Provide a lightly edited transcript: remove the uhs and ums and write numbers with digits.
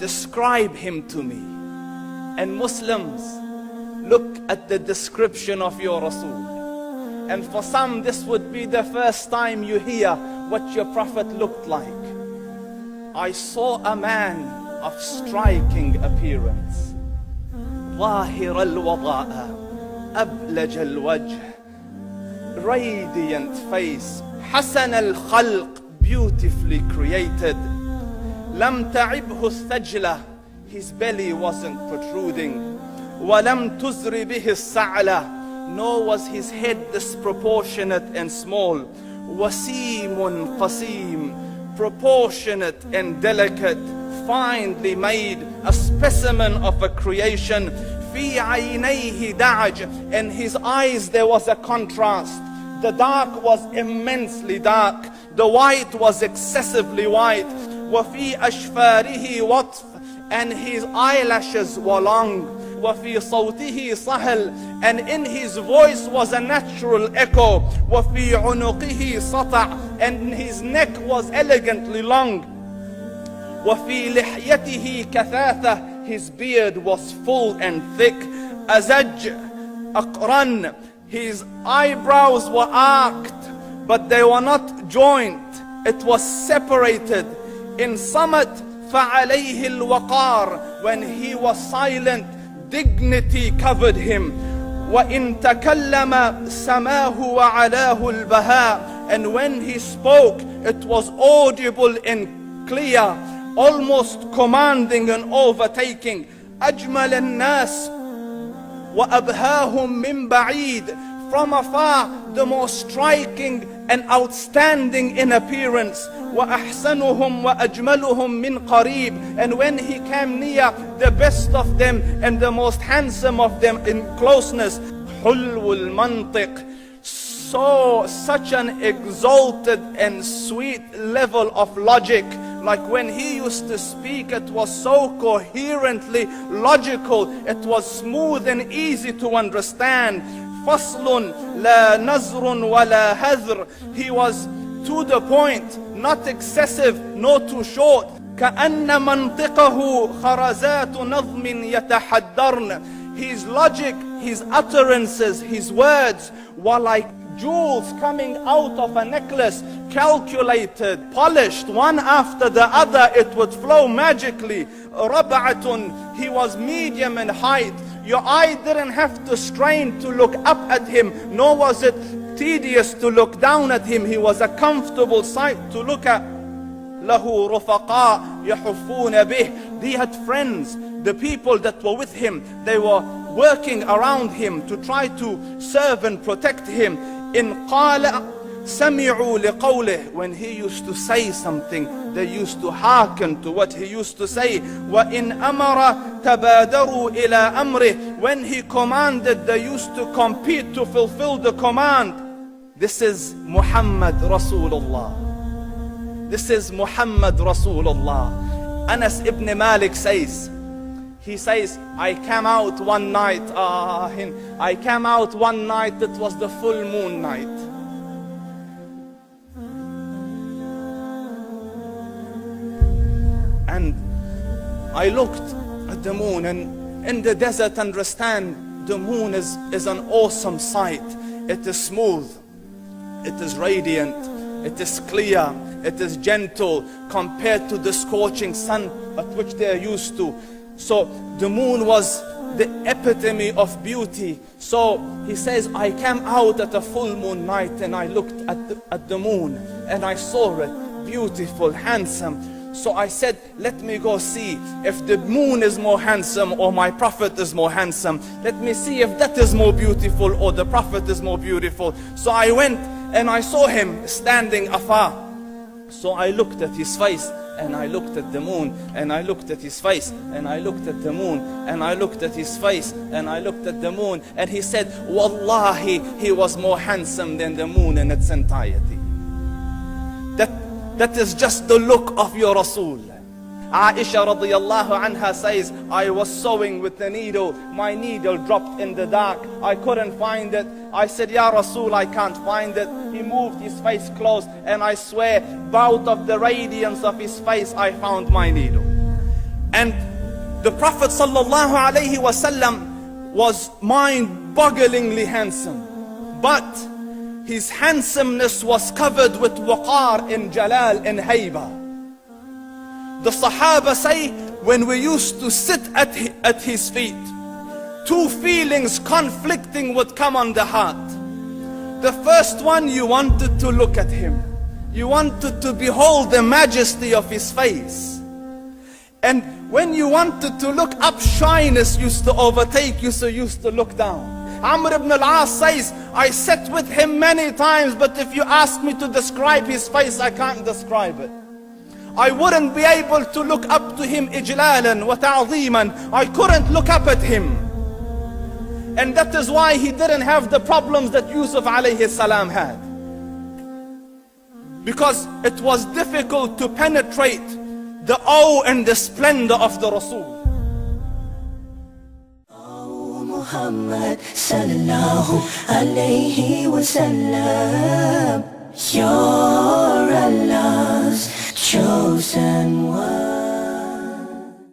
describe him to me. And Muslims, look at the description of your Rasul. And for some, this would be the first time you hear what your Prophet looked like. I saw a man of striking appearance. ظاهر الوضاء أبلج الوجه, radiant face, حسن الخلق, beautifully created. لم تعبه الثجلة, his belly wasn't protruding. ولم تزر به السعلة, nor was his head disproportionate and small. وسيم قسيم, proportionate and delicate, finely made, a specimen of a creation. في عينيه دعج, in his eyes there was a contrast. The dark was immensely dark, the white was excessively white. وفي أشفاره وطف, and his eyelashes were long. وفي صوته صهل, and in his voice was a natural echo. وفي عنقه سطع, and his neck was elegantly long. وفي لحيته كثاثة, his beard was full and thick. أزج أقرن, his eyebrows were arched, but they were not joined. It was separated. In summit فعليه الوقار, when he was silent, dignity covered him. وإن تكلم سماه وعلاه البهاء, and when he spoke, it was audible and clear, almost commanding and overtaking. أجمل الناس وأبهاهم من بعيد, from afar the most striking and outstanding in appearance. وأحسنهم وأجملهم من قريب, and when he came near, the best of them and the most handsome of them in closeness. حلو المنطق, such an exalted and sweet level of logic. Like when he used to speak, it was so coherently logical, it was smooth and easy to understand. فصل لا نزر ولا هذر, he was to the point, not excessive nor too short. كأن منطقه خرزات نظم يتحدرن, his logic, his utterances, his words were like jewels coming out of a necklace, calculated, polished, one after the other, it would flow magically. ربعة, he was medium in height. Your eye didn't have to strain to look up at him, nor was it tedious to look down at him. He was a comfortable sight to look at. له رفقاء يحفون به, he had friends, the people that were with him, they were working around him to try to serve and protect him. إن قال سمعوا لقوله, when he used to say something, they used to hearken to what he used to say. وإن أمر تبادروا إلى أمره, when he commanded, they used to compete to fulfill the command. This is Muhammad Rasulullah. This is Muhammad Rasulullah. Anas ibn Malik says, he says, I came out one night, I came out one night, it was the full moon night. And I looked at the moon, and in the desert, understand, the moon is an awesome sight. It is smooth, it is radiant, it is clear, it is gentle compared to the scorching sun at which they are used to. So the moon was the epitome of beauty. So he says, I came out at a full moon night and I looked at the moon and I saw it, beautiful, handsome. So I said, let me go see if the moon is more handsome or my Prophet is more handsome. Let me see if that is more beautiful or the Prophet is more beautiful. So I went and I saw him standing afar. So I looked at his face and I looked at the moon, and I looked at his face, and I looked at the moon, and I looked at his face, and I looked at the moon, and he said, Wallahi, he was more handsome than the moon in its entirety. That is just the look of your Rasul. Aisha radiyallahu anha says, I was sewing with the needle, my needle dropped in the dark, I couldn't find it. I said, Ya Rasul, I can't find it. He moved his face close, and I swear, out of the radiance of his face, I found my needle. And the Prophet sallallahu alaihi wasallam was mind-bogglingly handsome, but his handsomeness was covered with waqar and jalal and hayba. The Sahaba say, when we used to sit at his feet, two feelings conflicting would come on the heart. The first one, you wanted to look at him. You wanted to behold the majesty of his face. And when you wanted to look up, shyness used to overtake you, so you used to look down. Amr ibn al-As says, I sat with him many times, but if you ask me to describe his face, I can't describe it. I wouldn't be able to look up to him ijlalan wa ta'zeeman. I couldn't look up at him. And that is why he didn't have the problems that Yusuf alayhi salam had. Because it was difficult to penetrate the awe and the splendor of the Rasul. Muhammad sallallahu alayhi wa sallam, your